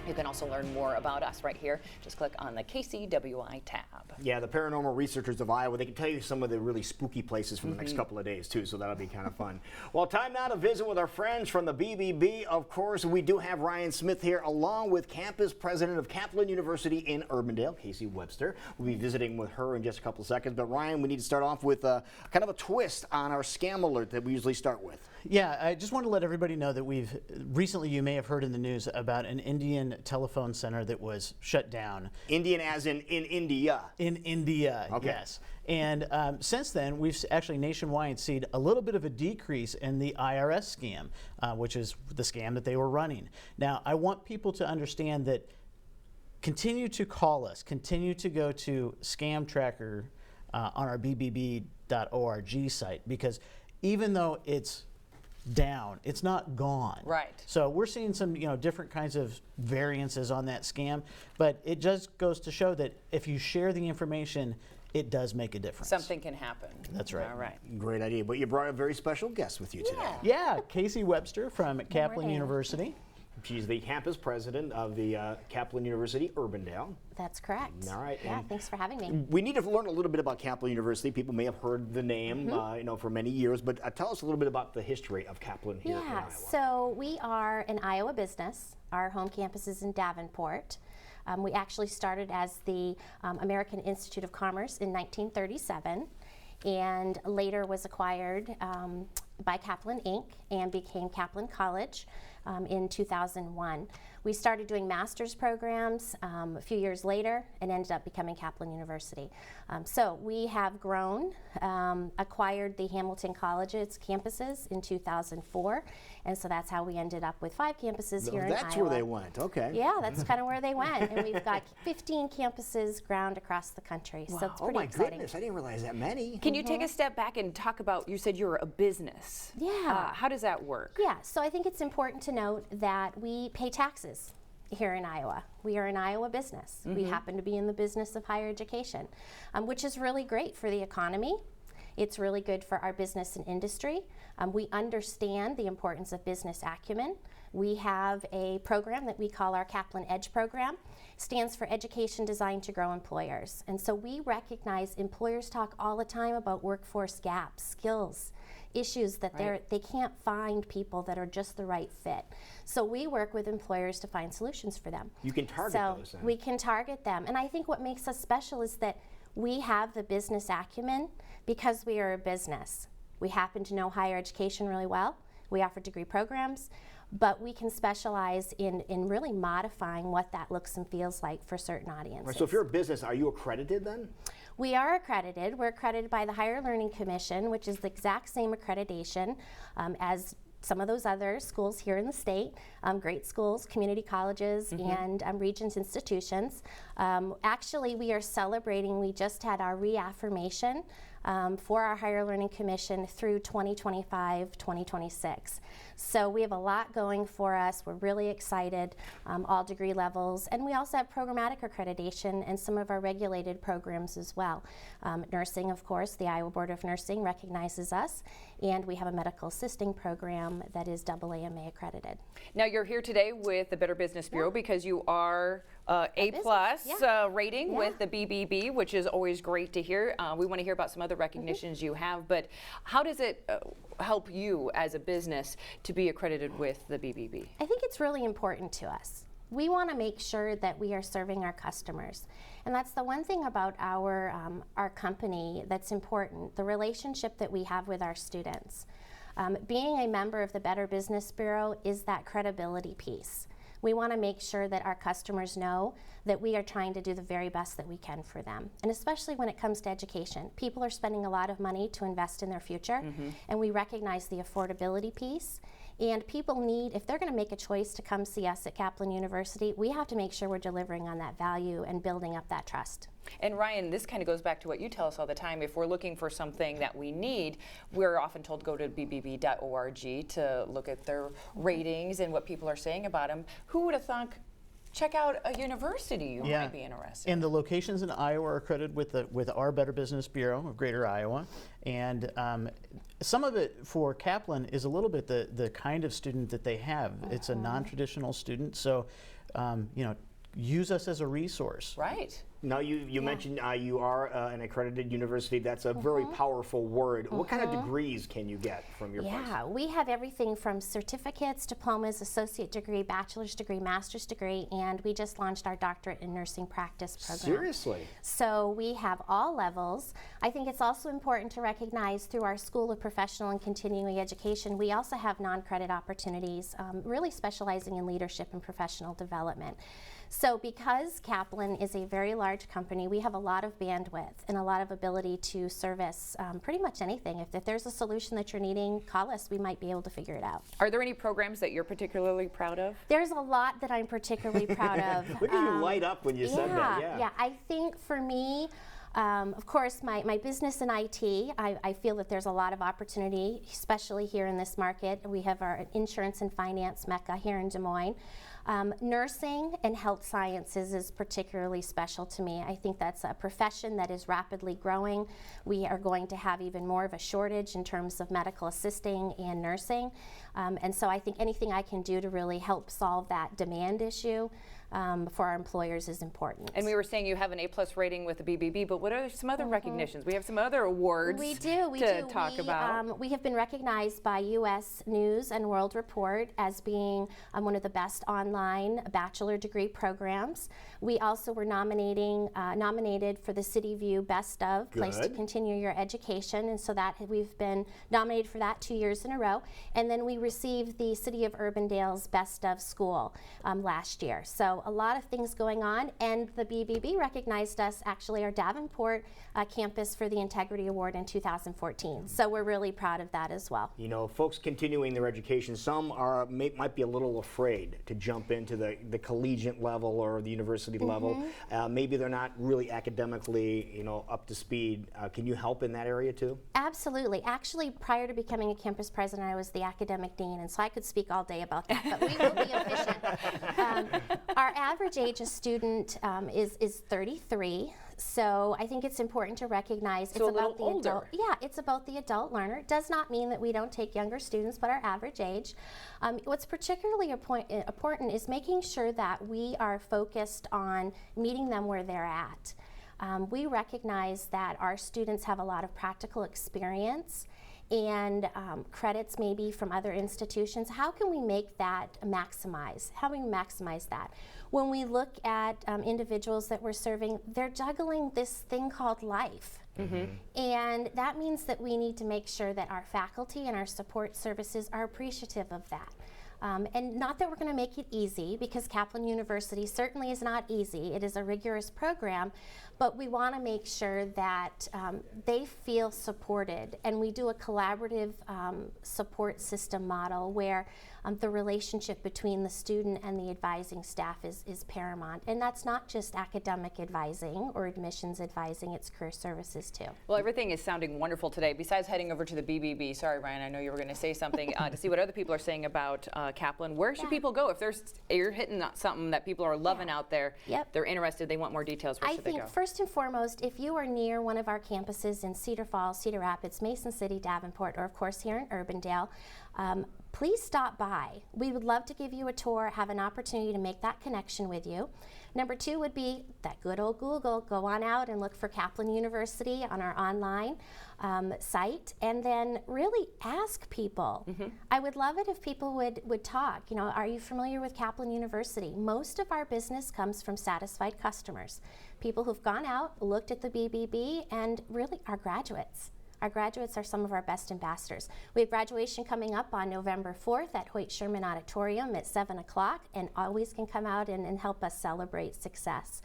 You can also learn more about us right here. Just click on the KCWI tab. Yeah, the paranormal researchers of Iowa, they can tell you some of the really spooky places from the next couple of days, too, so that'll be kind of fun. Well, time now to visit with our friends from the BBB. Of course, we do have Ryan Smith here, along with campus president of Kaplan University in Urbandale, Casey Webster. We'll be visiting with her in just a couple of seconds. But, Ryan, we need to start off with kind of a twist on our scam alert that we usually start with. Yeah, I just want to let everybody know that we've recently, you may have heard in the news about an Indian telephone center that was shut down. Indian as in India. In India, okay. Yes. And since then, we've actually nationwide seen a little bit of a decrease in the IRS scam, which is the scam that they were running. Now, I want people to understand that continue to call us, continue to go to Scam Tracker on our bbb.org site, because even though it's down, it's not gone. Right. So we're seeing some, different kinds of variances on that scam, but it just goes to show that if you share the information, it does make a difference. Something can happen. That's right. All right. Great idea. But you brought a very special guest with you today. Yeah, Casey Webster from Kaplan University. She's the campus president of the Kaplan University Urbandale. That's correct. All right. Yeah, thanks for having me. We need to learn a little bit about Kaplan University. People may have heard the name, for many years, but tell us a little bit about the history of Kaplan here in Iowa. So we are an Iowa business. Our home campus is in Davenport. We actually started as the American Institute of Commerce in 1937, and later was acquired by Kaplan Inc. and became Kaplan College in 2001. We started doing master's programs a few years later and ended up becoming Kaplan University. So we have grown, acquired the Hamilton College's campuses in 2004, and so that's how we ended up with 5 campuses here in Iowa. That's where they went, okay. Yeah, that's kind of where they went, and we've got 15 campuses ground across the country, so it's pretty exciting. Goodness, I didn't realize that many. Can you take a step back and talk about, you said you're a business. Yeah. How does that work? Yeah, so I think it's important to note that we pay taxes here in Iowa. We are an Iowa business. We happen to be in the business of higher education, which is really great for the economy. It's really good for our business and industry. We understand the importance of business acumen. We have a program that we call our Kaplan EDGE program. Stands for Education Designed to Grow Employers. And so we recognize employers talk all the time about workforce gaps, skills, issues that they can't find people that are just the right fit. So we work with employers to find solutions for them. You can target those then. We can target them. And I think what makes us special is that we have the business acumen because we are a business. We happen to know higher education really well. We offer degree programs, but we can specialize in really modifying what that looks and feels like for certain audiences. Right, so if you're a business, are you accredited then? We are accredited. We're accredited by the Higher Learning Commission, which is the exact same accreditation as some of those other schools here in the state, great schools, community colleges, and Regents institutions. Actually, we are celebrating, we just had our reaffirmation for our Higher Learning Commission through 2025-2026. So we have a lot going for us. We're really excited, all degree levels. And we also have programmatic accreditation and some of our regulated programs as well. Nursing, of course, the Iowa Board of Nursing recognizes us, and we have a medical assisting program that is AAMA accredited. Now you're here today with the Better Business Bureau because you are A+ rating with the BBB, which is always great to hear. We want to hear about some other recognitions you have, but how does it help you as a business to be accredited with the BBB? I think it's really important to us. We want to make sure that we are serving our customers. And that's the one thing about our company that's important, the relationship that we have with our students. Being a member of the Better Business Bureau is that credibility piece. We want to make sure that our customers know that we are trying to do the very best that we can for them. And especially when it comes to education. People are spending a lot of money to invest in their future, and we recognize the affordability piece. And people need, if they're going to make a choice to come see us at Kaplan University, we have to make sure we're delivering on that value and building up that trust. And Ryan, this kind of goes back to what you tell us all the time. If we're looking for something that we need, we're often told to go to bbb.org to look at their ratings and what people are saying about them. Who would have thought check out a university you might be interested in. And the locations in Iowa are accredited with our Better Business Bureau of Greater Iowa. And some of it for Kaplan is a little bit the kind of student that they have. It's a non-traditional student, so use us as a resource. Right. Now, you mentioned you are an accredited university. That's a very powerful word. What kind of degrees can you get from your place? Yeah, we have everything from certificates, diplomas, associate degree, bachelor's degree, master's degree, and we just launched our doctorate in nursing practice program. Seriously? So we have all levels. I think it's also important to recognize through our School of Professional and Continuing Education, we also have non-credit opportunities, really specializing in leadership and professional development. So because Kaplan is a very large company, we have a lot of bandwidth and a lot of ability to service pretty much anything. If there's a solution that you're needing, call us. We might be able to figure it out. Are there any programs that you're particularly proud of? There's a lot that I'm particularly proud of. Look at you light up when you said that. Yeah, I think for me, of course, my business in IT, I feel that there's a lot of opportunity, especially here in this market. We have our insurance and finance mecca here in Des Moines. Nursing and health sciences is particularly special to me. I think that's a profession that is rapidly growing. We are going to have even more of a shortage in terms of medical assisting and nursing. And so I think anything I can do to really help solve that demand issue for our employers is important. And we were saying you have an A+ rating with the BBB, but what are some other recognitions? We have some other awards we talk about. We have been recognized by U.S. News and World Report as being one of the best online bachelor degree programs. We also were nominated for the City View Best of Place to Continue Your Education, and so that we've been nominated for that 2 years in a row. And then we received the City of Urbandale's Best of School last year. So a lot of things going on, and the BBB recognized us, actually our Davenport campus, for the Integrity Award in 2014. So we're really proud of that as well. You know, folks continuing their education, some might be a little afraid to jump into the collegiate level or the university level. Maybe they're not really academically, up to speed. Can you help in that area too? Absolutely. Actually, prior to becoming a campus president, I was the academic dean, and so I could speak all day about that, but we will be efficient. Our average age of student is 33. So I think it's important to recognize it's about the adult. Yeah, it's about the adult learner. It does not mean that we don't take younger students, but our average age. What's particularly important is making sure that we are focused on meeting them where they're at. We recognize that our students have a lot of practical experience and credits maybe from other institutions. How can we make that maximize? How do we maximize that? When we look at individuals that we're serving, they're juggling this thing called life. And that means that we need to make sure that our faculty and our support services are appreciative of that. And not that we're going to make it easy, because Kaplan University certainly is not easy. It is a rigorous program, but we want to make sure that they feel supported, and we do a collaborative support system model where the relationship between the student and the advising staff is paramount. And that's not just academic advising or admissions advising, it's career services too. Well, everything is sounding wonderful today. Besides heading over to the BBB, sorry Ryan, I know you were going to say something, to see what other people are saying about Kaplan. Where should people go if you're hitting something that people are loving out there, they're interested, they want more details, where should they go? I think first and foremost, if you are near one of our campuses in Cedar Falls, Cedar Rapids, Mason City, Davenport, or of course here in Urbandale, please stop by. We would love to give you a tour, have an opportunity to make that connection with you. Number two would be that good old Google. Go on out and look for Kaplan University on our online site, and then really ask people. I would love it if people would talk. Are you familiar with Kaplan University? Most of our business comes from satisfied customers, people who've gone out, looked at the BBB, and really are graduates. Our graduates are some of our best ambassadors. We have graduation coming up on November 4th at Hoyt Sherman Auditorium at 7 o'clock, and always can come out and help us celebrate success.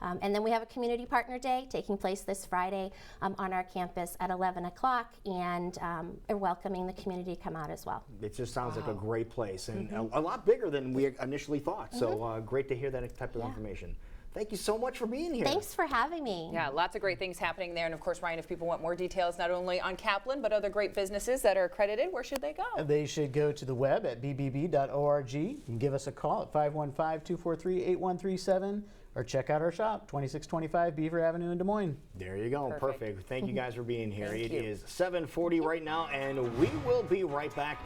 And then we have a Community Partner Day taking place this Friday on our campus at 11 o'clock, and are welcoming the community to come out as well. It just sounds like a great place, and a lot bigger than we initially thought. So great to hear that type of information. Thank you so much for being here. Thanks for having me. Yeah, lots of great things happening there. And of course, Ryan, if people want more details, not only on Kaplan, but other great businesses that are accredited, where should they go? They should go to the web at bbb.org. You can give us a call at 515-243-8137 or check out our shop, 2625 Beaver Avenue in Des Moines. There you go. Perfect. Thank you guys for being here. Thank It you. is 7:40 right now, and we will be right back.